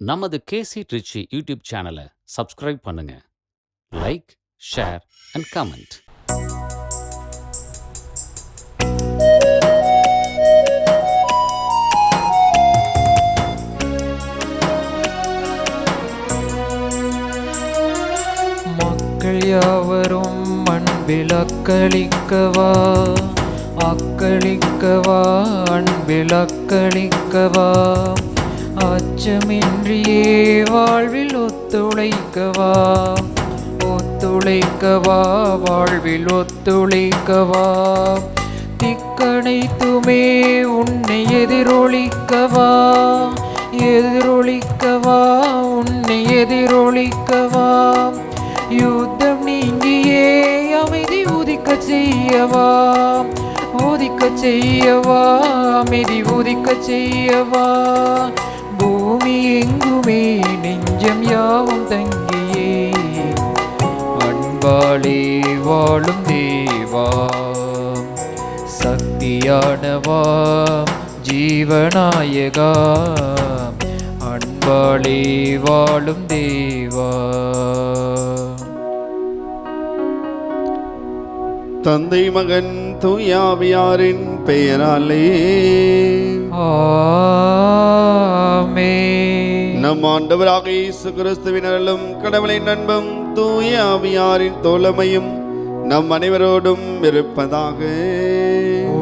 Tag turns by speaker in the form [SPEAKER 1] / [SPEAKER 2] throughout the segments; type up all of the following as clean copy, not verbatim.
[SPEAKER 1] நமது கேசி ட்ரிச்சி யூடியூப் சேனலை சப்ஸ்கிரைப் பண்ணுங்க. Like, share and comment.
[SPEAKER 2] மக்கள் யாவரும் அன்பில் அக்களிக்கவா, அக்களிக்கவா, அன்பில் அக்களிக்கவா, அச்சமின்றியே வாழ்வில் ஒத்துழைக்கவா, ஒத்துழைக்கவா, வாழ்வில் ஒத்துழைக்கவா, திக்கனைத்துமே உன்னை எதிரொலிக்கவா, எதிரொலிக்கவா, உன்னை எதிரொலிக்கவா, யுத்தம் நீங்கியே அமைதி உதிக்க செய்யவா, உதிக்க செய்யவா, அமைதி உதிக்க செய்யவா, பூமி எங்குமே நெஞ்சம் யாவும் தங்கியே அன்பாலே வாழும் தேவா, சக்தியானவா, ஜீவநாயகா, அன்பாலே வாழும் தேவா.
[SPEAKER 3] தந்தை மகன் தூயாவியாரின் பெயராலே
[SPEAKER 2] ஆமென்.
[SPEAKER 3] நம் ஆண்டவராக இயேசு கிறிஸ்துவின் அருளும் கடவுளின் அன்பும் தூயாவியாரின் தோழமையும் நம் அனைவரோடும் இருப்பதாக.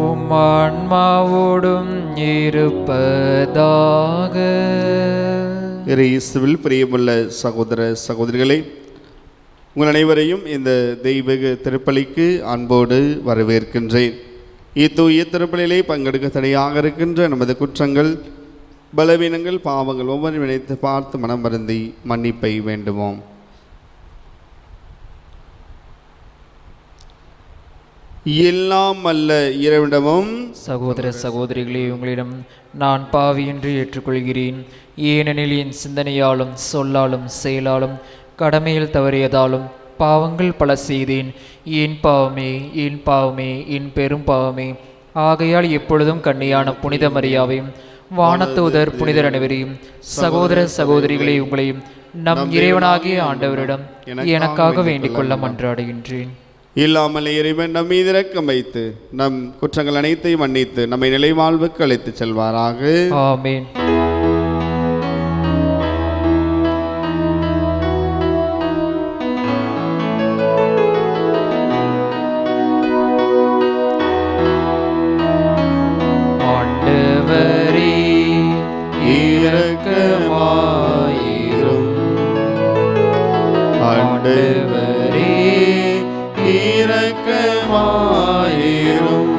[SPEAKER 2] உம் ஆன்மாவோடும் இருப்பதாக.
[SPEAKER 3] இயேசுவில் பிரியமுள்ள சகோதர சகோதரிகளே, உங்கள் அனைவரையும் இந்த தெய்வீக திருப்பலிக்கு அன்போடு வரவேற்கின்றேன். இத்தூய திருப்பலிலே பங்கெடுக்க தடையாக இருக்கின்ற நமது குற்றங்கள், பலவீனங்கள், பாவங்கள் ஒவ்வொரு நினைத்து பார்த்து மனம் வருந்தி மன்னிப்பை வேண்டுவோம். எல்லாம் அல்ல இறைவனிடமும்
[SPEAKER 2] சகோதர சகோதரிகளே, உங்களிடம் நான் பாவியின்றி ஏற்றுக்கொள்கிறேன். ஏனெனில் என் சிந்தனையாலும் சொல்லாலும் செயலாலும் கடமையில் தவறியதாலும் பாவங்கள் பல செய்தேன். என் பாவமே, என் பாவமே, என் பெரும் பாவமே. ஆகையால் எப்பொழுதும் கன்னியான புனித மரியாவையும் வானதூதர் புனிதர் அனைவரையும் சகோதர சகோதரிகளே உங்களையும் நம் இறைவனாகிய ஆண்டவரிடம் எனக்காக வேண்டிக் கொள்ள மன்றாடுகின்றேன்.
[SPEAKER 3] இல்லாமல் இறைவன் நம் மீது இரக்கம் வைத்து நம் குற்றங்கள் அனைத்தையும் மன்னித்து நம்மை நிலை வாழ்வுக்கு அழைத்து செல்வாராக.
[SPEAKER 2] ஆமென். ஆண்டவரே இரக்கமாயிரும்,
[SPEAKER 3] ஆண்டவரே இரக்கமாயிரும்,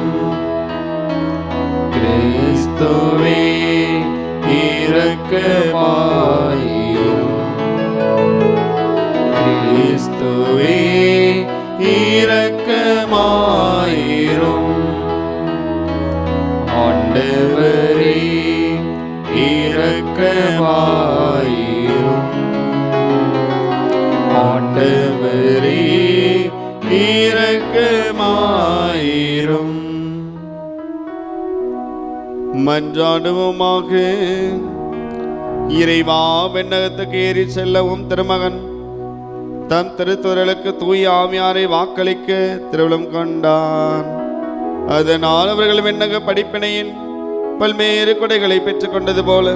[SPEAKER 2] கிறிஸ்துவே
[SPEAKER 3] இரக்கமாயிரும், கிறிஸ்துவே இரக்கமாயிரும்,
[SPEAKER 2] ஆண்டவரே
[SPEAKER 3] இரக்கமாயிரும், ஆண்டவரே இரக்கமாயிரும். மன்றாடுவோமாக. இறைவா, விண்ணகத்துக்கு ஏறி செல்லவும் திருமகன் தம் திருத்துறலுக்கு தூய ஆவியாரை வாக்களிக்க திருவிழம் கொண்டான். அதனால் அவர்கள் விண்ணக படிப்பினையின் பல்வேறு கொடைகளை பெற்றுக்கொண்டது போல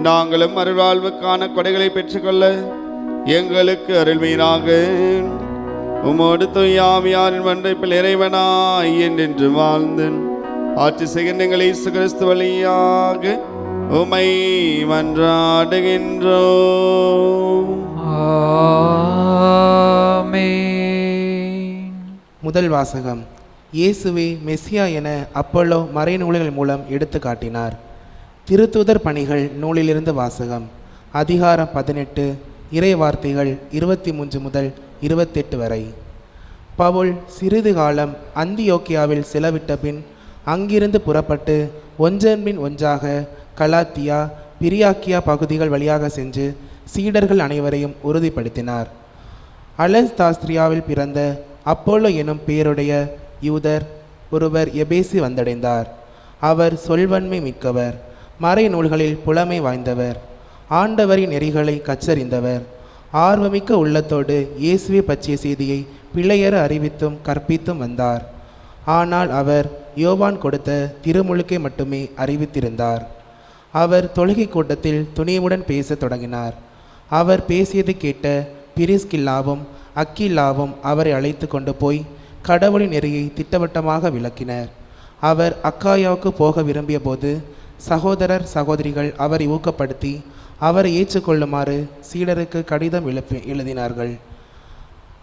[SPEAKER 3] நாங்களும் அருள்வாழ்வுக்கான கொடைகளை பெற்றுக்கொள்ள எங்களுக்கு அருள்வீராக. உமோடு தூய ஆவியாரின் மன்றைப்பில் இறைவனாய் என்றென்று வாழ்ந்து ஆட்சி செய்கின்ற எங்கள் இயேசு கிறிஸ்து வழியாக உமை மன்றாடுகின்றோம்.
[SPEAKER 2] ஆமென்.
[SPEAKER 4] முதல் வாசகம். இயேசுவே மெசியா என அப்போலோ மறைநூல்கள் மூலம் எடுத்து காட்டினார். திருத்தூதர் பணிகள் நூலிலிருந்து வாசகம். அதிகாரம் 18, இறை வார்த்தைகள் 23 முதல் 28 வரை. பவுல் சிறிது காலம் அந்தியோக்கியாவில் செலவிட்ட பின் அங்கிருந்து புறப்பட்டு ஒன்றன் பின் ஒன்றாக கலாத்தியா, பிரியாக்கியா பகுதிகள் வழியாக சென்று சீடர்கள் அனைவரையும் உறுதிப்படுத்தினார். அலெக்சாந்திரியாவில் பிறந்த அப்போலோ எனும் பெயருடைய யூதர் ஒருவர் எபேசு வந்தடைந்தார். அவர் சொல்வன்மை மிக்கவர், மறை நூல்களில் புலமை வாய்ந்தவர். ஆண்டவரின் நெறிகளை கற்றறிந்தவர். ஆர்வமிக்க உள்ளத்தோடு இயேசுவை பற்றிய செய்தியை பிழையற அறிவித்தும் கற்பித்தும் வந்தார். ஆனால் அவர் யோவான் கொடுத்த திருமுழுக்கை மட்டுமே அறிவித்திருந்தார். அவர் தொழுகை கூட்டத்தில் துணிவுடன் பேசத் தொடங்கினார். அவர் பேசியதை கேட்ட பிரிஸ்கில்லாவும் அக்கில்லாவும் அவரை அழைத்து கொண்டு போய் கடவுளின் நெறியை திட்டவட்டமாக விளக்கினர். அவர் அக்காயாவுக்கு போக விரும்பிய போது சகோதரர் சகோதரிகள் அவரை ஊக்கப்படுத்தி அவரை ஏற்றுக்கொள்ளுமாறு சீடருக்கு கடிதம் எழுதினார்கள்.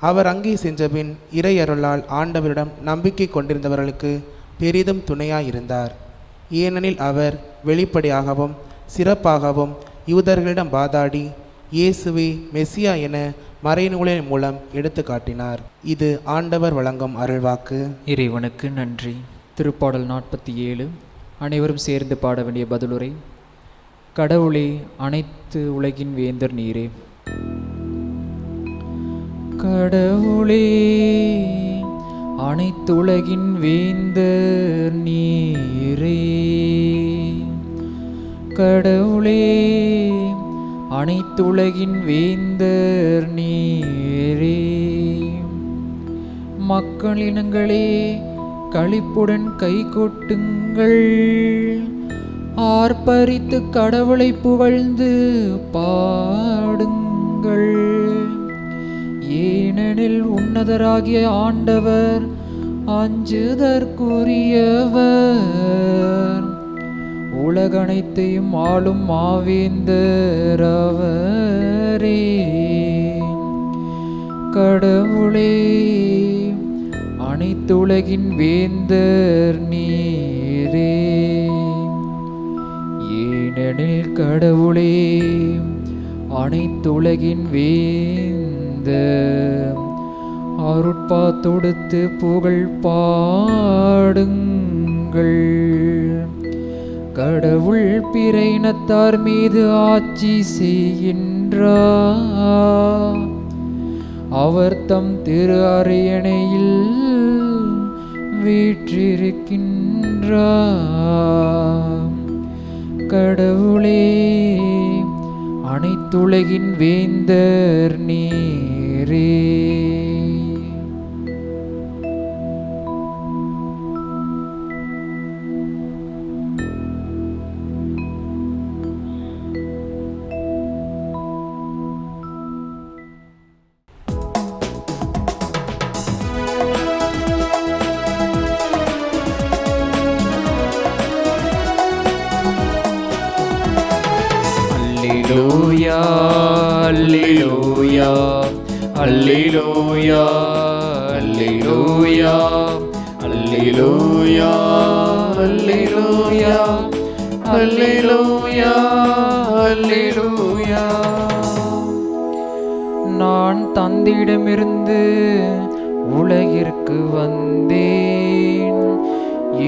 [SPEAKER 4] அவர் அங்கே சென்றபின் இறையருளால் ஆண்டவரிடம் நம்பிக்கை கொண்டிருந்தவர்களுக்கு பெரிதும் துணையாயிருந்தார். ஏனெனில் அவர் வெளிப்படையாகவும் சிறப்பாகவும் யூதர்களிடம் வாதாடி இயேசுவே மெசியா என மறைநூலின் மூலம் எடுத்து காட்டினார். இது ஆண்டவர் வழங்கும் அருள்வாக்கு.
[SPEAKER 2] இறைவனுக்கு நன்றி. திருப்பாடல் 47. அனைவரும் சேர்ந்து பாட வேண்டிய பதிலுரை. கடவுளே, அனைத்து உலகின் வேந்தர் நீரே. கடவுளே, அனைத்துலகின் வேந்தர் நீரே. கடவுளே, அனைத்துலகின் வேந்தர் நீரே. மக்களினங்களே, களிப்புடன் கை கொட்டுங்கள். ஆர்ப்பரித்து கடவுளை புகழ்ந்து பாடுங்கள். ஏனெனில் உன்னதராகிய ஆண்டவர் அஞ்சுதற்குரியவர். உலகனைத்தையும் ஆளும் மாவேந்தர் அவரே. கடவுளே, அனைத்துலகின் வேந்தர் நீரே. ஏனெனில் கடவுளே, அனைத்துலகின் வேந்தர். அருட்பா தொடுத்து புகழ் பாடுங்கள். கடவுள் பிற இனத்தார் மீது ஆட்சி செய்கின்றார். அவர் தம் திரு அரியணையில் வீற்றிருக்கின்றார். கடவுளே, அனைத்துலகின் வேந்தர் நீரே. Alleluia, Alleluia, Alleluia, Alleluia, Alleluia, Alleluia, Alleluia, Alleluia. நான் தந்தையிடமிருந்து உலகிற்கு வந்தேன்.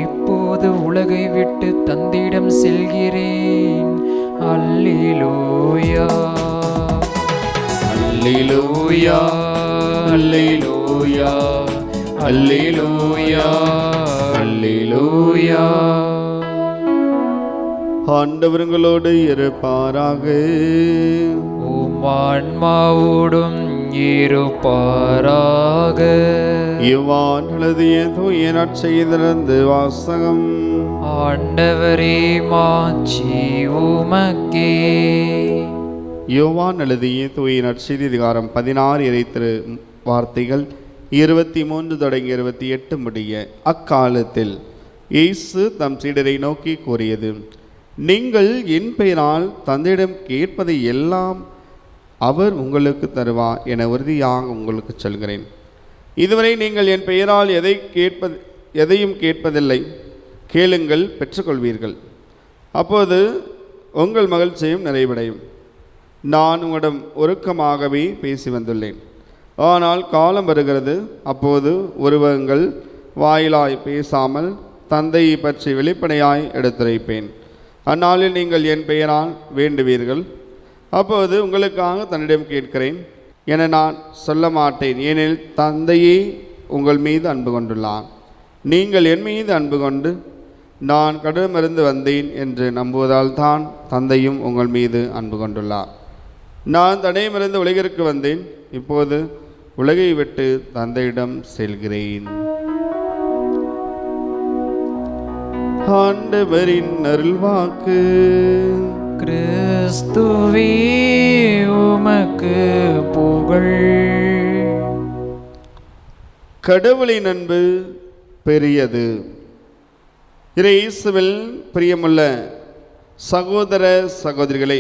[SPEAKER 2] இப்போது உலகை விட்டு தந்தையிடம் செல்கிறேன். அல்லேலூயா, அல்லேலூயா, அல்லேலூயா, அல்லேலூயா, அல்லேலூயா.
[SPEAKER 3] ஆண்டவர்களோடு இருப்பாராக.
[SPEAKER 2] உம் ஆன்மாவோடும் இருப்பாராக.
[SPEAKER 3] யோவான் எழுதிய தூய நற்செய்தியிலிருந்து வாசகம்.
[SPEAKER 2] ஆண்டவரே, மாட்சி உமக்கே.
[SPEAKER 3] யோவான் எழுதிய தூய நற்செய்தி அதிகாரம் 16 இறைத்திரு வார்த்தைகள் 23 தொடங்கி 28 முடிய. அக்காலத்தில் இயேசு தம் சீடரை நோக்கி கூறியது: நீங்கள் என் பெயரால் தந்தையிடம் கேட்பதை எல்லாம் அவர் உங்களுக்கு தருவார் என உறுதியாக உங்களுக்கு சொல்கிறேன். இதுவரை நீங்கள் என் பெயரால் எதையும் கேட்பதில்லை. கேளுங்கள், பெற்றுக்கொள்வீர்கள். அப்போது உங்கள் மகிழ்ச்சியும் நிறைவடையும். நான் உங்களிடம் ஒருக்கமாகவே பேசி வந்துள்ளேன். ஆனால் காலம் வருகிறது, அப்போது ஒருவங்கள் வாயிலாய் பேசாமல் தந்தையை பற்றி வெளிப்படையாய் எடுத்துரைப்பேன். அந்நாளில் நீங்கள் என் பெயரால் வேண்டுவீர்கள். அப்போது உங்களுக்காக தன்னிடம் கேட்கிறேன் என நான் சொல்ல மாட்டேன். ஏனெனில் தந்தையே உங்கள் மீது அன்பு கொண்டுள்ளார். நீங்கள் என் மீது அன்பு கொண்டு நான் கடவுளிடமிருந்து வந்தேன் என்று நம்புவதால் தான் தந்தையும் உங்கள் மீது அன்பு கொண்டுள்ளார். நான் தன்னையிடமிருந்து உலகிற்கு வந்தேன், இப்போது உலகை விட்டு தந்தையிடம் செல்கிறேன். ஆண்டவரின் அருள்வாக்கு.
[SPEAKER 2] கிறிஸ்துவே உமக்கு புகழ்.
[SPEAKER 3] கடவுளின் அன்பு பெரியது. இயேசுவில் பிரியமுள்ள சகோதர சகோதரிகளே,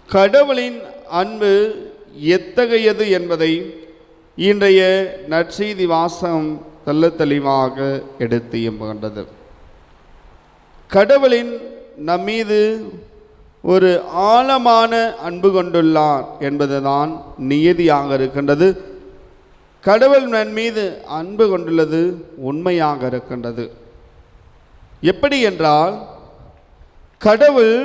[SPEAKER 3] கடவுளின் அன்பு எத்தகையது என்பதை இன்றைய நற்செய்தி வாசகம் தெள்ள தெளிவாக எடுத்து எம்புகின்றது. கடவுளின் நம்மீது ஒரு ஆழமான அன்பு கொண்டுள்ளார் என்பதுதான் நியதியாக இருக்கின்றது. கடவுள் நன் மீது அன்பு கொண்டுள்ளது உண்மையாக இருக்கின்றது. எப்படி என்றால், கடவுள்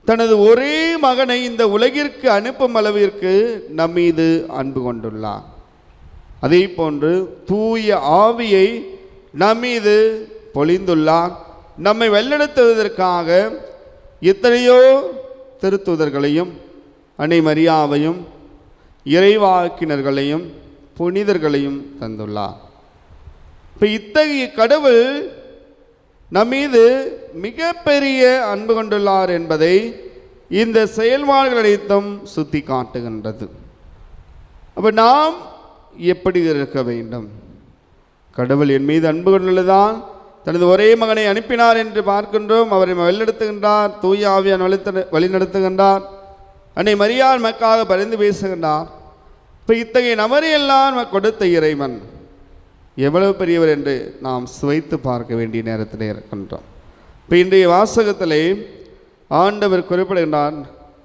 [SPEAKER 3] தனது ஒரே மகனை இந்த உலகிற்கு அனுப்பும் அளவிற்கு நம்மீது அன்பு கொண்டுள்ளார். அதே போன்று தூய ஆவியை நம்மீது பொழிந்துள்ளார். நம்மை வழிநடத்துவதற்காக எத்தனையோ திருத்தூதர்களையும் அன்னை மரியாவையும் இறைவாக்கினர்களையும் புனிதர்களையும் தந்துள்ளார். இப்போ இத்தகைய கடவுள் நம்மீது மிகப்பெரிய அன்பு கொண்டுள்ளார் என்பதை இந்த செயல்பாடுகள் அனைத்தும் சுட்டி காட்டுகின்றது. அப்போ நாம் எப்படி இருக்க வேண்டும்? கடவுள் என் மீது அன்பு கொண்டுள்ளதால் தனது ஒரே மகனை அனுப்பினார் என்று பார்க்கின்றோம். அவரை வழிநடத்துகின்றார், தூய ஆவியான் வழிநடத்துகின்றார். அன்னை மரியாள் மக்களாக பரிந்து பேசுகின்றார். இப்போ இத்தகைய நபரையெல்லாம் கொடுத்த இறைவன் எவ்வளவு பெரியவர் என்று நாம் சுவைத்து பார்க்க வேண்டிய நேரத்தில் இருக்கின்றோம். இப்போ இன்றைய வாசகத்திலே ஆண்டவர் குறிப்பிடுகின்றார்,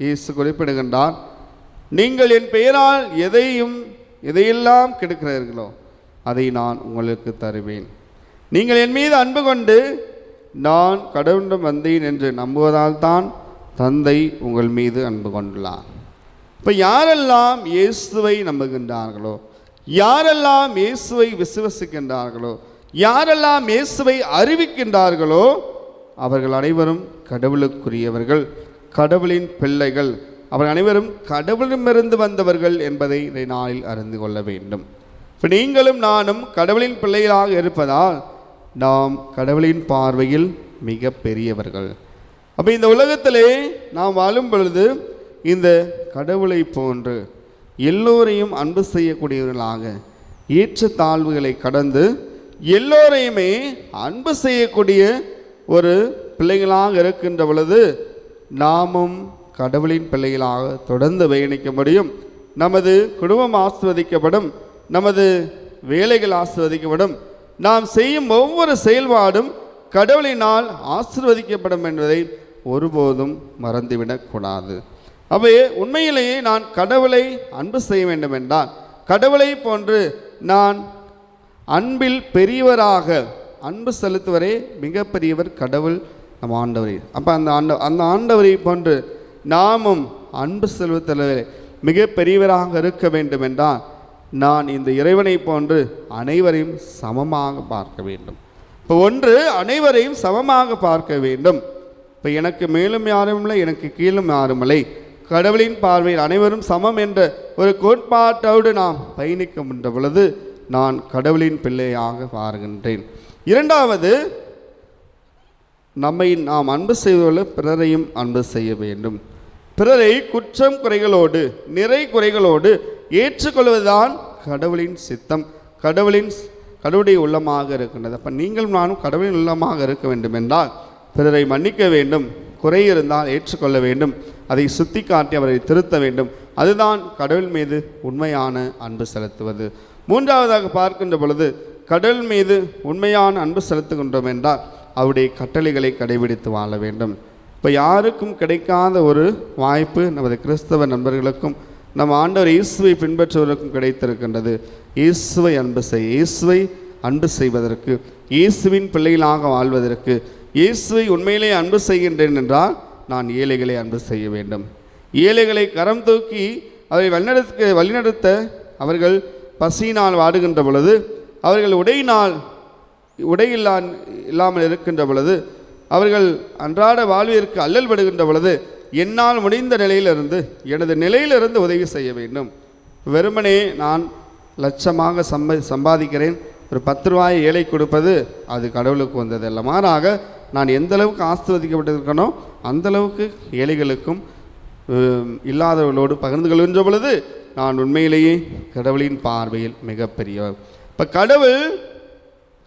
[SPEAKER 3] இயேசு குறிப்பிடுகின்றார், நீங்கள் என் பெயரால் எதையெல்லாம் கெடுக்கிறீர்களோ அதை நான் உங்களுக்கு தருவேன். நீங்கள் என் மீது அன்பு கொண்டு நான் கடவுளிடம் வந்தேன் என்று நம்புவதால் தான் தந்தை உங்கள் மீது அன்பு கொண்டுள்ளார். இப்போ யாரெல்லாம் இயேசுவை நம்புகின்றார்களோ, யாரெல்லாம் இயேசுவை விசுவசிக்கின்றார்களோ, யாரெல்லாம் இயேசுவை அறிவிக்கின்றார்களோ அவர்கள் அனைவரும் கடவுளுக்குரியவர்கள், கடவுளின் பிள்ளைகள். அவர்கள் அனைவரும் கடவுளிடமிருந்து வந்தவர்கள் என்பதை இந்த நாளில் அறிந்து கொள்ள வேண்டும். இப்போ நீங்களும் நானும் கடவுளின் பிள்ளைகளாக இருப்பதால் நாம் கடவுளின் பார்வையில் மிக பெரியவர்கள். அப்போ இந்த உலகத்திலே நாம் வாழும் பொழுது இந்த கடவுளை போன்று எல்லோரையும் அன்பு செய்யக்கூடியவர்களாக, ஏற்ற தாழ்வுகளை கடந்து எல்லோரையுமே அன்பு செய்யக்கூடிய ஒரு பிள்ளைகளாக இருக்கின்ற பொழுது நாமும் கடவுளின் பிள்ளைகளாக தொடர்ந்து பயணிக்க முடியும். நமது குடும்பம் ஆசிர்வதிக்கப்படும், நமது வேலைகள் ஆசிர்வதிக்கப்படும், நாம் செய்யும் ஒவ்வொரு செயல்பாடும் கடவுளினால் ஆசிர்வதிக்கப்படும் என்பதை ஒருபோதும் மறந்துவிடக்கூடாது. அவை உண்மையிலேயே நான் கடவுளை அன்பு செய்ய வேண்டும் என்றால், கடவுளை போன்று நான் அன்பில் பெரியவராக அன்பு செலுத்துவரே மிகப்பெரியவர் கடவுள் நம் ஆண்டவரே. அப்போ அந்த ஆண்டவரை போன்று நாமும் அன்பு செலுத்துவதில் மிக பெரியவராக இருக்க வேண்டும் என்றால் நான் இந்த இறைவனை போன்று அனைவரையும் சமமாக பார்க்க வேண்டும். இப்போ ஒன்று, அனைவரையும் சமமாக பார்க்க வேண்டும். இப்போ எனக்கு மேலும் யாரும் இல்லை, எனக்கு கீழும் யாரும் இல்லை, கடவுளின் பார்வையில் அனைவரும் சமம் என்ற ஒரு கோட்பாட்டோடு நாம் பயணிக்கின்ற பொழுது நான் கடவுளின் பிள்ளையாக பார்க்கின்றேன். இரண்டாவது, நம்மை நாம் அன்பு செய்வதோடு பிறரையும் அன்பு செய்ய வேண்டும். பிறரை குற்றம் குறைகளோடு நிறை குறைகளோடு ஏற்றுக்கொள்வதுதான் கடவுளின் சித்தம், கடவுளுடைய உள்ளமாக இருக்கின்றது. அப்போ நீங்கள் நானும் கடவுளின் உள்ளமாக இருக்க வேண்டும் என்றால் பிறரை மன்னிக்க வேண்டும், குறை இருந்தால் ஏற்றுக்கொள்ள வேண்டும், அதை சுட்டி காட்டி அவரை திருத்த வேண்டும். அதுதான் கடவுள் மீது உண்மையான அன்பு செலுத்துவது. மூன்றாவதாக பார்க்கின்ற பொழுது கடவுள் மீது உண்மையான அன்பு செலுத்துகின்றோம் என்றால் அவருடைய கட்டளைகளை கடைபிடித்து வாழ வேண்டும். இப்போ யாருக்கும் கிடைக்காத ஒரு வாய்ப்பு நமது கிறிஸ்தவ நண்பர்களுக்கும் நம் ஆண்டவர் இயேசுவை பின்பற்றுவதற்கும் கிடைத்திருக்கின்றது. இயேசுவை அன்பு செய்வதற்கு, இயேசுவின் பிள்ளைகளாக வாழ்வதற்கு. இயேசுவை உண்மையிலே அன்பு செய்கின்றேன் என்றால் நான் ஏழைகளை அன்பு செய்ய வேண்டும். ஏழைகளை கரம் தூக்கி அவரை வழிநடத்த அவர்கள் பசியினால் வாடுகின்ற பொழுது, அவர்கள் உடையினால் இல்லாமல் இருக்கின்ற பொழுது, அவர்கள் அன்றாட வாழ்விற்கு அல்லல் படுகின்ற பொழுது, என்னால் முடிந்த நிலையிலிருந்து எனது நிலையிலிருந்து உதவி செய்ய வேண்டும். வெறுமனே நான் லட்சமாக சம்பாதிக்கிறேன், ஒரு 10 ரூபாய் ஏழை கொடுப்பது அது கடவுளுக்கு வந்தது அல்ல. மாறாக நான் எந்த அளவுக்கு ஆசீர்வதிக்கப்பட்டிருக்கனோ அந்த அளவுக்கு ஏழைகளுக்கும் இல்லாதவர்களோடு பகிர்ந்து கொள்கின்ற பொழுது நான் உண்மையிலேயே கடவுளின் பார்வையில் மிகப்பெரியவர். இப்போ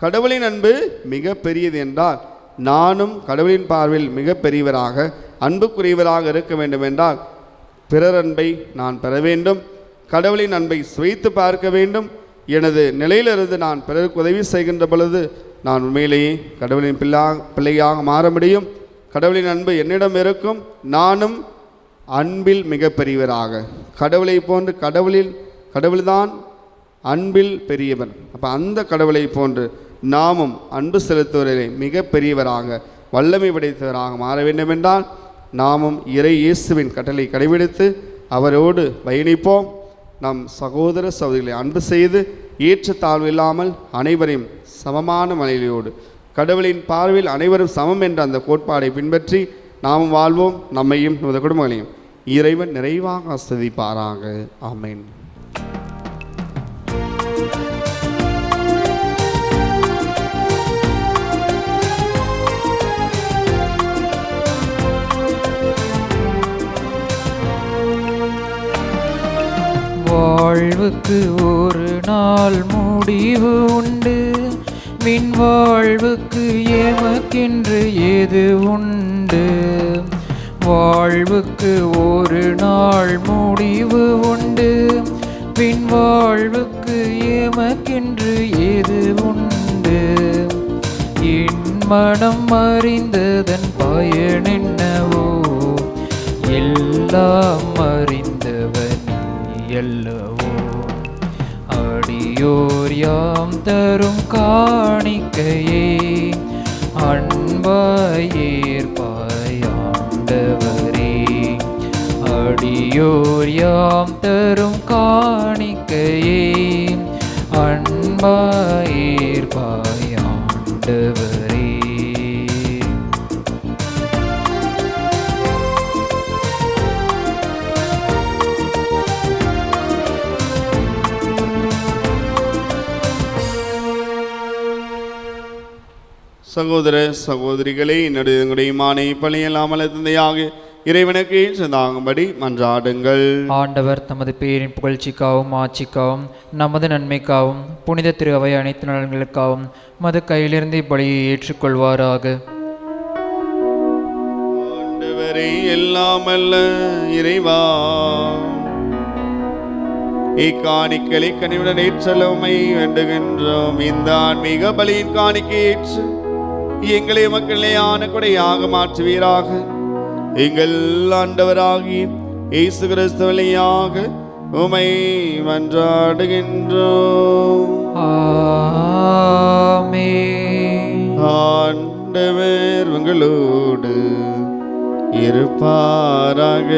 [SPEAKER 3] கடவுளின் அன்பு மிக பெரியது என்றால், நானும் கடவுளின் பார்வையில் மிகப்பெரியவராக அன்புக்குரியவராக இருக்க வேண்டும் என்றால், பிறர் அன்பை நான் பெற வேண்டும், கடவுளின் அன்பை சுவைத்து பார்க்க வேண்டும். எனது நிலையிலிருந்து நான் பிறருக்கு உதவி செய்கின்ற பொழுது நான் உண்மையிலேயே கடவுளின் பிள்ளையாக மாற முடியும். கடவுளின் அன்பு என்னிடம் இருக்கும். நானும் அன்பில் மிக பெரியவராக, கடவுளை போன்று கடவுள்தான் அன்பில் பெரியவர். அப்போ அந்த கடவுளை போன்று நாமும் அன்பு செலுத்துவதிலே மிக பெரியவராக வல்லமை படைத்தவராக மாற வேண்டும் என்றால், நாமும் இறை இயேசுவின் கட்டளை கடைபிடித்து அவரோடு பயணிப்போம். நம் சகோதர சகோதரிகளை அன்பு செய்து ஏற்றத்தாழ்வு இல்லாமல் அனைவரையும் சமமான மனைவியோடு கடவுளின் பார்வையில் அனைவரும் சமம் என்ற அந்த கோட்பாடை பின்பற்றி நாமும் வாழ்வோம். நம்மையும் நமது குடும்பங்களையும் இறைவன் நிறைவாக ஆசீர்வதிப்பாராக. ஆமென்.
[SPEAKER 2] வாழ்வுக்கு ஒரு நாள் முடிவு உண்டு, மின் வாழ்வுக்கு எமக்கென்று ஏது உண்டு. வாழ்வுக்கு ஒரு நாள் முடிவு உண்டு, பின் வாழ்வுக்கு எமக்கென்று ஏது உண்டு. என் மனம் அறிந்ததன் பயன் என்னவோ, எல்லாம் அறிந்தவன் அல்லவோ. அடியோர் யாம் தரும் காணிக்கையே அன்பாய் ஏற்பாய் ஆண்டவரே. அடியோர் யாம் தரும் காணிக்கையே அன்பாய் ஏற்பாய் ஆண்டவரே.
[SPEAKER 3] சகோதர சகோதரிகளே, என்னுடைய மானை பழியல்லாமல் தந்தையாக இறைவனுக்கு சொந்தாகும்படி மன்றாடுங்கள்.
[SPEAKER 2] ஆண்டவர் தமது பேரின் புகழ்ச்சிக்காகவும் ஆட்சிக்காகவும் நமது நன்மைக்காகவும் புனித திரு அவை அனைத்து நலன்களுக்காகவும் மது கையிலிருந்து இப்பலியை ஏற்றுக்கொள்வாராக.
[SPEAKER 3] ஆண்டவரை எல்லாமல்ல இறைவா, இக்காணிக்களை கனிவுடன் ஏற்றலுமை வேண்டுகின்றோம். இந்த ஆன்மீக பலியின் காணிக்கை ஏற்று எங்களை மக்களையான கொடையாக மாற்றுவீராக. எங்கள் ஆண்டவராகி இயேசு கிறிஸ்து வழியாக உமை மன்றாடுகின்றோம்.
[SPEAKER 2] ஆமென்.
[SPEAKER 3] ஆண்டவர் உங்களோடு இருப்பாராக.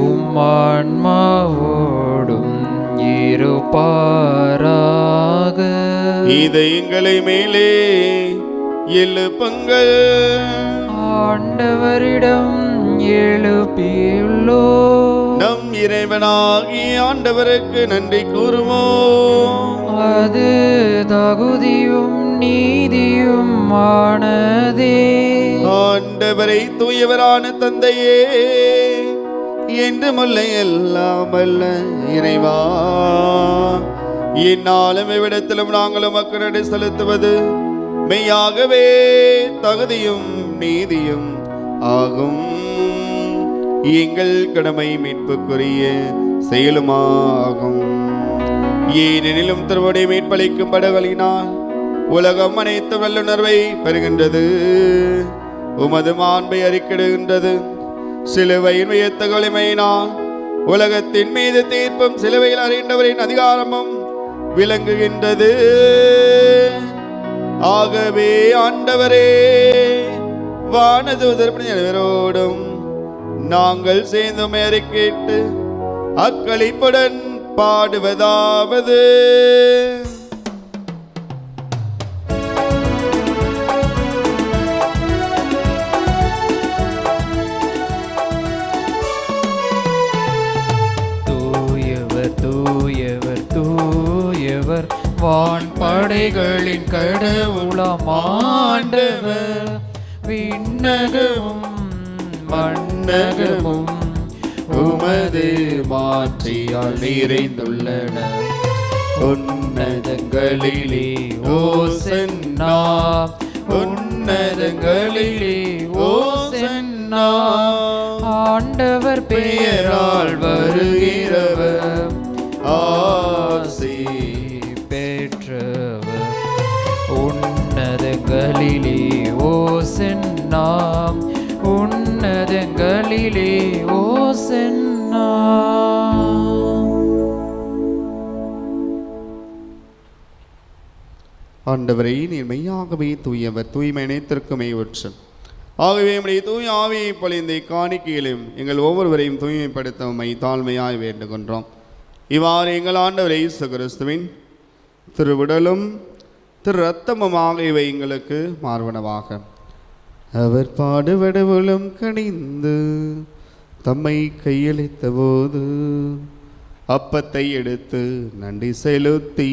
[SPEAKER 2] உம் ஆன்மாவோடும் இருப்பாராக.
[SPEAKER 3] இதை எங்களை மேலே எழுப்புங்கள்.
[SPEAKER 2] ஆண்டவரிடம் எழுப்பியுள்ளோ.
[SPEAKER 3] நம் இறைவனாகிய ஆண்டவருக்கு நன்றி கூறுவோம்.
[SPEAKER 2] அது தகுதியும் நீதியும் ஆனதே.
[SPEAKER 3] ஆண்டவரை தூயவரான தந்தையே, என்று முல்லை எல்லாம் அல்ல இறைவா, இந்நாளும் இவ்விடத்திலும் நாங்களும் மக்களிடை செலுத்துவது மெய்யாகவே தகுதியும் நீதியும் ஆகும். எங்கள் கடமை மீட்புக்குரிய செயலுமாகும். ஏனெனிலும் திருவுடைய மீட்பளிக்கும் படகளினால் உலகம் அனைத்து வல்லுணர்வை பெறுகின்றது, உமது மாண்பை அறிக்கிடுகின்றது. சிலுவையின் உயர்த்த வலிமையினால் உலகத்தின் மீது தீர்ப்பும் சிலுவையில் அறிந்தவரின் அதிகாரமும் விளங்குகின்றது. ஆகவே ஆண்டவரே, வானதூதர் அனைவரோடும் நாங்கள் சேர்ந்து அறிக்கையிட்டு அக்களிப்புடன் பாடுவதாவது:
[SPEAKER 2] சேனைகளின் கடவுளாம் ஆண்டவர் விண்ணகமும் மண்ணகமும் உமது மாட்சியால் நிறைந்துள்ளன. உன்னதங்களிலே ஓசன்னா, உன்னதங்களிலே ஓசன்னா. ஆண்டவர் பெயரால் வருகிறவர் ஆசி பெற்றவர். உன்னதங்களிலே ஓசன்னா, உன்னதங்களிலே ஓசன்னா.
[SPEAKER 3] ஆண்டவரை நீர் மெய்யாகவே தூயவர், தூய்மை அனைத்திற்குமே ஒற்று. ஆகவே நம்முடைய தூய ஆவியை பொழிந்த காணிக்கையிலும் எங்கள் ஒவ்வொருவரையும் தூய்மைப்படுத்த உம்மை தாழ்மையாய் வேண்டுகின்றோம். இவ்வாறு எங்கள் ஆண்டவரை இயேசு கிறிஸ்துவின் திருவுடலும் திரு இரத்தமுமாக இவை எங்களுக்கு மார்பனவாக. அவர் பாடுபடவுளும் கனிந்து தம்மை கையளித்த போது அப்பத்தை எடுத்து நன்றி செலுத்தி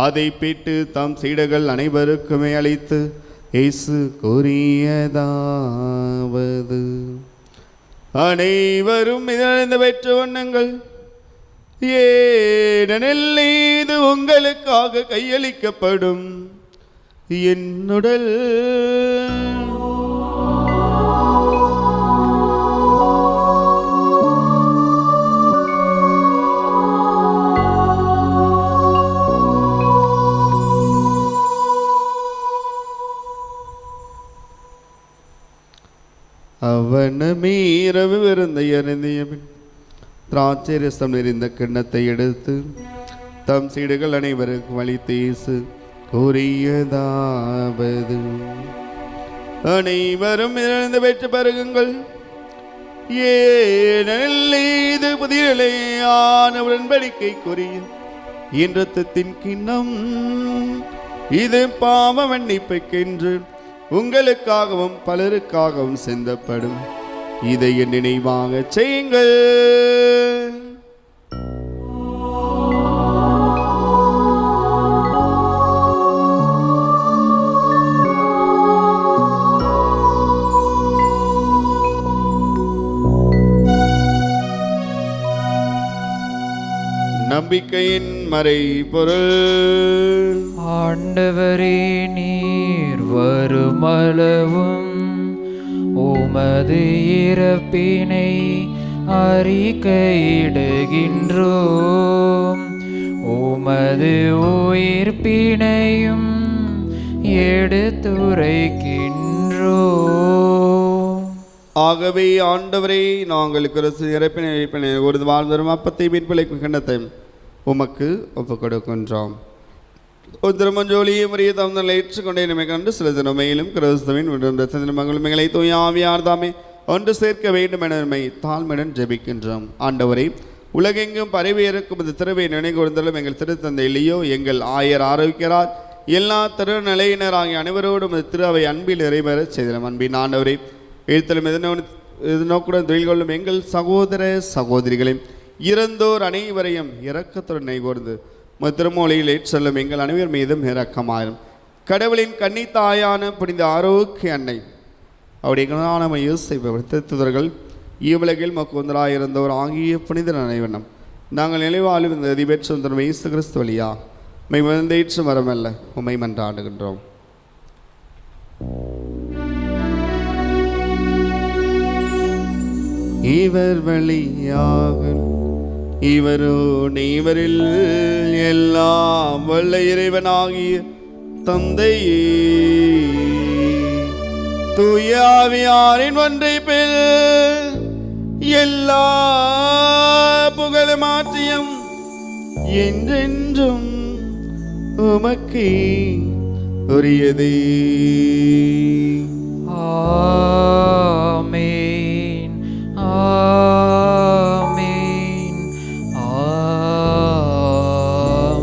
[SPEAKER 3] அதை பிட்டு தம் சீடர்கள் அனைவருக்குமே அளித்து இயேசு கூறியதாவது, அனைவரும் இதழிந்து பெற்று உண்ணுங்கள், ஏனெனில் இது உங்களுக்காக கையளிக்கப்படும் என் உடல். அவனமே இரவு விருந்தை அருந்திய பின் திராட்சை ரசம் நிறைந்த கிண்ணத்தை எடுத்து தம் சீடுகள் அனைவருக்கும் அளித்து இயேசு கூறியதாவது, அனைவரும் இழந்து பெற்று பருகுங்கள், ஏனெனில் இது புதிய நிலையான உடன்படிக்கைக்குரிய என் இரத்தத்தின் கிண்ணம். இது பாவ மன்னிப்புக்கென்று உங்களுக்காகவும் பலருக்காகவும் சிந்தப்படும். இதை என் நினைவாக செய்யுங்கள். நம்பிக்கையின் மறைபொருள்.
[SPEAKER 2] ஆண்டவரே நீர் வருமளவும் உமது இறப்பினை அறிக்கையிடுகின்றோம், உமது உயிர்ப்பினையும் எடுத்துரைக்கின்றோம்.
[SPEAKER 3] ஆகவே ஆண்டவரே, நாங்கள் கிறிஸ்து இறப்பினை ஒரு வாழ்ந்தரும் அப்பத்தை மீன்பிழைக்கும் கிண்ணத்தை உமக்கு ஒப்புக் கொடுக்கின்றோம். திருமஞ்சோலியை முறைய தந்தலை ஏற்றுக்கொண்டே நம்மை கண்டு சில தினமையிலும் கிறிஸ்துவின் திருமங்களும் எங்களை தூய ஆவியார் தாமே ஒன்று சேர்க்க வேண்டும் என நம்மை தாழ்மையுடன் ஜெபிக்கின்றோம். ஆண்டவரை, உலகெங்கும் பரவி இருக்கும் இந்த திருவை நினைகூர்ந்தாலும் எங்கள் திருத்தந்தை இல்லையோ எங்கள் ஆயர் ஆரோக்கியரார் எல்லா திருநிலையினராகிய அனைவரோடும் இந்த திரு அவை அன்பில் நிறைவேற செய்தோம். அன்பின் ஆண்டவரை, எழுத்தலும் எதிர்நோக்குடன் தொழில் கொள்ளும் எங்கள் சகோதர சகோதரிகளையும் இறந்தோர் அனைவரையும் இரக்கத்துடன் நினைகூர்ந்து திருமூலையில் ஏற்றெல்லும் எங்கள் அனைவர் மீதும் இரக்கமாயிரும். கடவுளின் கன்னித்தாயான புனித ஆரோக்கிய அன்னை அவருடைய கணவனான யோசேப்பு திருத்துதர்கள் இவ்வுலகில் மக்குந்தராயிருந்தோர் ஆகிய புனித அனைவரும் நாங்கள் நிலைவாழ்வு இந்த அதிபெற்ற தரும் இயேசு கிறிஸ்து வழியா உம்மை வந்தேற்று வரமல்ல உம்மை மன்றாடுகின்றோம். இவர் வழியாக இவரோடு இவரில் எல்லாம் வல்ல இறைவனாகிய தந்தையே தூய ஆவியாரின் ஒன்றைப்பில் எல்லா புகழும் மாற்றியும் என்றென்றும் உமக்கே உரியதே.
[SPEAKER 2] ஆமென், ஆமென்,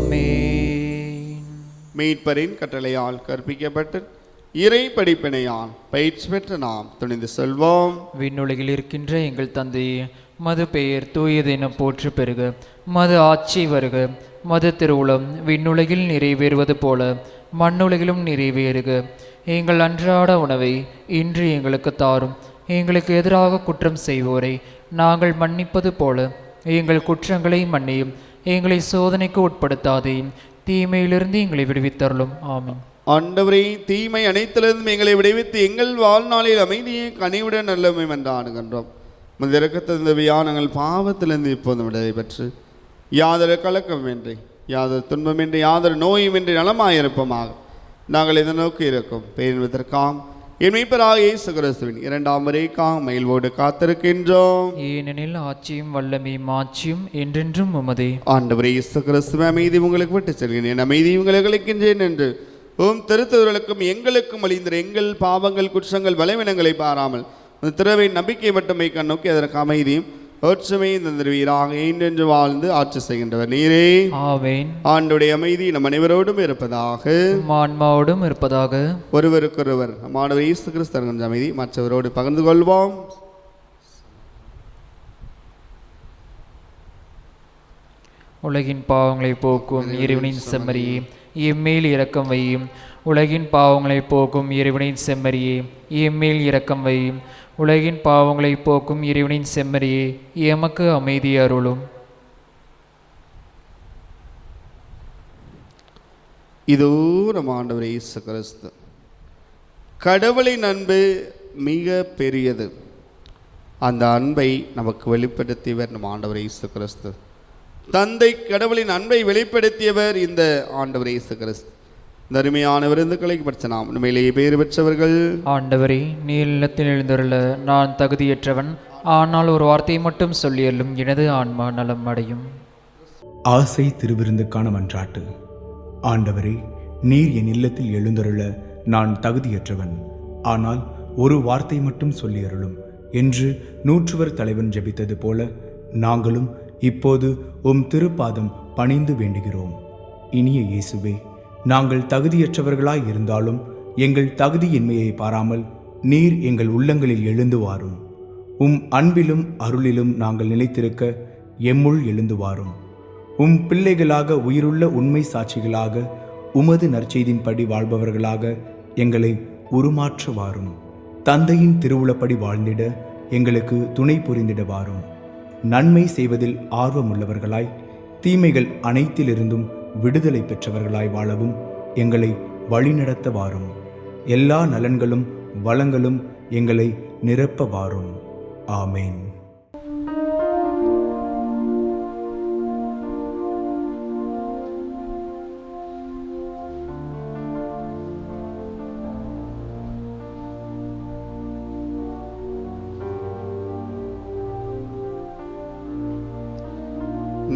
[SPEAKER 2] ஆமென்.
[SPEAKER 3] மீட்பரின் கட்டளையால் கற்பிக்கப்பட்டு இறை படிப்பினையால் பயிற்சி பெற்ற நாம் துணிந்து செல்வோம்.
[SPEAKER 2] விண்ணுலகில் இருக்கின்ற எங்கள் தந்தையே, மது பெயர் தூயதென போற்று பெறுக, மது ஆட்சி வருக, மது திருவுளம் விண்ணுலகில் நிறைவேறுவது போல மண்ணுலகிலும் நிறைவேறுக. எங்கள் அன்றாட உணவை இன்று எங்களுக்கு தாரும். எங்களுக்கு எதிராக குற்றம் செய்வோரை நாங்கள் மன்னிப்பது போல எங்கள் குற்றங்களை மன்னியும். எங்களை சோதனைக்கு உட்படுத்தாதேயும், தீமையிலிருந்து எங்களை விடுவித்தருளும். ஆமென்.
[SPEAKER 3] ஆண்டவரே, தீமை அனைத்திலிருந்தும் எங்களை விடுவித்து எங்கள் வாழ்நாளில் அமைதியை கனிவுடன் நல்லமை என்றாடுகின்றோம். முதற்கத்தந்தவியானங்கள் பாவத்திலிருந்து இப்போது விடுதலை பெற்று யாதொரு கலக்கமின்றி, யாதொரு துன்பமின்றி, யாதொரு நோயுமின்றி நலமாயிருப்போமாக நாங்கள் இதை நோக்கி இருக்கோம். பேரின்பதற்காம் என் மீட்பராகிய இயேசு கிறிஸ்துவின் இரண்டாம் வரைக்காக மகிழ்வோடு காத்திருக்கின்றோம்.
[SPEAKER 2] ஏனெனில் ஆட்சியும் வல்லமையும் மாட்சியும் என்றென்றும் உமதே.
[SPEAKER 3] ஆண்டவரே இயேசு கிறிஸ்துவே, அமைதி உங்களுக்கு விட்டு செல்கிறேன், அமைதி உங்களுக்கு அளிக்கின்றேன் என்று திருத்தவர்களுக்கும் எங்களுக்கும் அழிந்த எங்கள் பாவங்கள் குற்றங்கள் பலவீனங்களை பாராமல் திறவை நம்பிக்கை மட்டுமை கண்ணோக்கி அதற்கு அமைதியும் ஒற்றுமையும் தந்திருவீராக என்று வாழ்ந்து ஆட்சி செய்கின்றவர் நீரே.
[SPEAKER 2] ஆமென்.
[SPEAKER 3] ஆண்டுடைய அமைதி நம் அனைவரோடும் இருப்பதாக,
[SPEAKER 2] ஆன்மாவோடும் இருப்பதாக.
[SPEAKER 3] ஒருவருக்கொருவர் ஆண்டவர் இயேசு கிறிஸ்து அமைதி மற்றவரோடு பகிர்ந்து கொள்வோம்.
[SPEAKER 2] உலகின் பாவங்களை போக்கும் இறைவனின் செம்மறியே, எம்மேல் இரக்கம் வையும். உலகின் பாவங்களை போக்கும் இறைவனின் செம்மறியே, எம்மேல் இரக்கம் வையும். உலகின் பாவங்களை போக்கும் இறைவனின் செம்மறியே, எமக்கு அமைதி அருளும்.
[SPEAKER 3] இதோ நம் ஆண்டவர் இயேசு கிறிஸ்து. கடவுளின் அன்பு மிக பெரியது. அந்த அன்பை நமக்கு வெளிப்படுத்தியவர் நம் ஆண்டவர் இயேசு கிறிஸ்து. தந்தை கடவுளின் அன்பை வெளிப்படுத்தியவர் இந்த ஆண்டவர் இயேசு கிறிஸ்து. அருமையான விருந்துகளை பற்ற நாம் உண்மையிலேயே பேறு பெற்றவர்கள்.
[SPEAKER 2] ஆண்டவரே, நீர் இல்லத்தில் எழுந்தருள நான் தகுதியற்றவன், ஆனால் ஒரு வார்த்தையை மட்டும் சொல்லியல்லும் எனது ஆன்மா நலம் அடையும்.
[SPEAKER 5] ஆசை திருவிருந்துக்கான மன்றாட்டு. ஆண்டவரே, நீர் என் இல்லத்தில் எழுந்தருள நான் தகுதியற்றவன், ஆனால் ஒரு வார்த்தை மட்டும் சொல்லியருளும் என்று நூற்றுவர் தலைவன் ஜெபித்தது போல நாங்களும் இப்போது திருப்பாதம் பணிந்து வேண்டுகிறோம். இனிய இயேசுவே, நாங்கள் தகுதியற்றவர்களாய் இருந்தாலும் எங்கள் தகுதியின்மையை பாராமல் நீர் எங்கள் உள்ளங்களில் எழுந்து வாரும். அன்பிலும் அருளிலும் நாங்கள் நிலைத்திருக்க எம்முள் எழுந்து வாரும். பிள்ளைகளாக உயிருள்ள உண்மை சாட்சிகளாக உமது நற்செய்தின்படி வாழ்பவர்களாக எங்களை உருமாற்ற வாரும். தந்தையின் திருவுளப்படி வாழ்ந்திட எங்களுக்கு துணை புரிந்திட வாரும். நன்மை செய்வதில் ஆர்வமுள்ளவர்களாய் தீமைகள் அனைத்திலிருந்தும் விடுதலை பெற்றவர்களாய் வாழவும் எங்களை வழிநடத்த வாரும். எல்லா நலன்களும் வளங்களும் எங்களை நிரப்ப வாரும். ஆமேன்.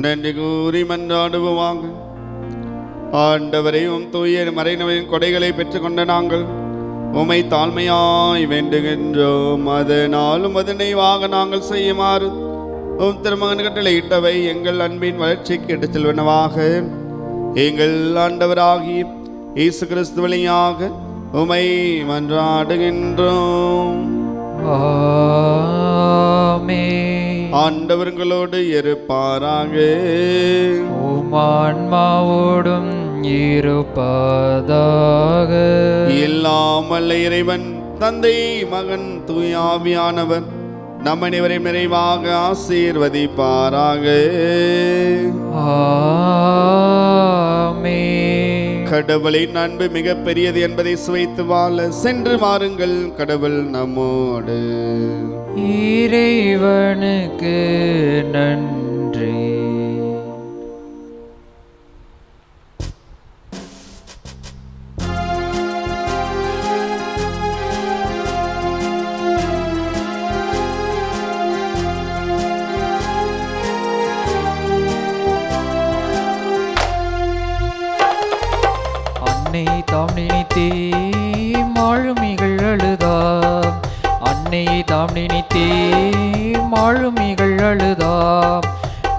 [SPEAKER 3] நன்றி கூறி மன்றாடுவோமாக. ஆண்டவரையும் தூய மறைநவரின் கொடைகளை பெற்றுக்கொண்ட நாங்கள் உமை தாழ்மையாய் வேண்டுகின்றோம். அதனாலும் அதனைவாக நாங்கள் செய்யுமாறு திருமகன் கட்டளையிட்டவை எங்கள் அன்பின் வளர்ச்சிக்கு எடுத்து செல்வனவாக எங்கள் ஆண்டவராகி இயேசு கிறிஸ்து வழியாக உமை மன்றாடுகின்றோம். ஆண்டவர்களோடு இருப்பாராக,
[SPEAKER 2] ஆன்மாவோடும் இருப்பதாக.
[SPEAKER 3] எல்லாம் வல்ல இறைவன் தந்தை மகன் தூயாவியானவர் நம் அனைவரையும் நிறைவாக ஆசீர்வதிப்பாராக. கடவுளின் அன்பு மிக பெரியது என்பதை சுவைத்து வாழ சென்று வாருங்கள். கடவுள் நம்மோடு.
[SPEAKER 2] இறைவனுக்கு நன்றி. அன்னை தாம் நினைத்தே மாழுமிகள் அழுதா, அன்னையை தாம் நினைத்தே மாழுமிகள் அழுதா.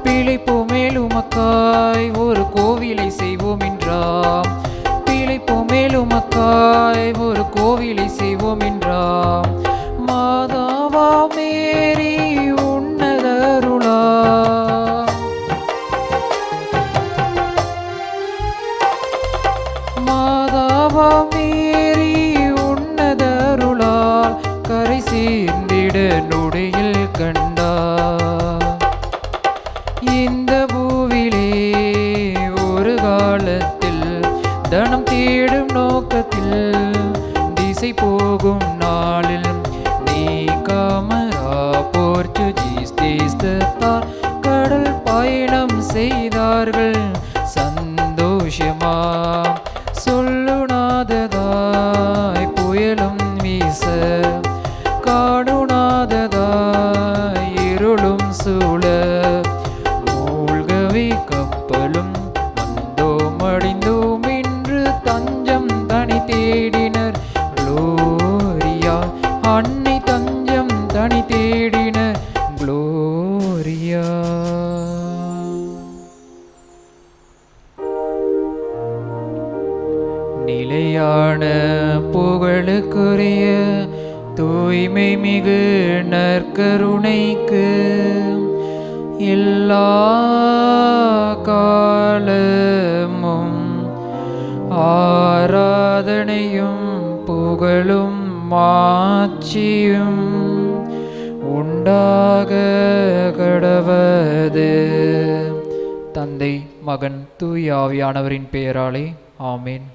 [SPEAKER 2] பிழைப்போ மேல் உமக்காய் ஒரு கோவிலை செய்வோம் என்றாம், பிழைப்போ மேல் உமக்காய் ஒரு கோவிலை செய்வோம் என்றாம். மாதாவா மேரி உன்னதருளா, நொடியில் கண்டார். இந்த பூவிலே ஒரு காலத்தில் தனம் தேடும் நோக்கத்தில் திசை போகும் நாளில் நீ காமரா போர்ச்சுகீஸ் தேசத்தார் கடல் பயணம் செய்தார்கள் சந்தோஷமா. சொல்லுணாததாய் புயலும் வீச காணுணாததாய் இருளும் சூழ மூழ்கவே கப்பலும் வந்தோம் அடிந்தோம் என்று தஞ்சம் தனி தேடினர். குளோரியா அன்னை தஞ்சம் தனி தேடினர். குளோரியா. நிலையான புகழுக்குரிய தூய்மை மிகு நற்கருணைக்கு எல்லா காலமும் ஆராதனையும் புகழும் மாட்சியும் உண்டாக கடவது. தந்தை மகன் தூய ஆவியானவரின் பெயராலே ஆமேன்.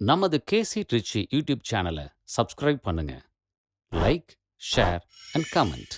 [SPEAKER 1] நமது கேசி ட்ரிச்சி யூடியூப் சேனலை சப்ஸ்கிரைப் பண்ணுங்க. Like, share and comment.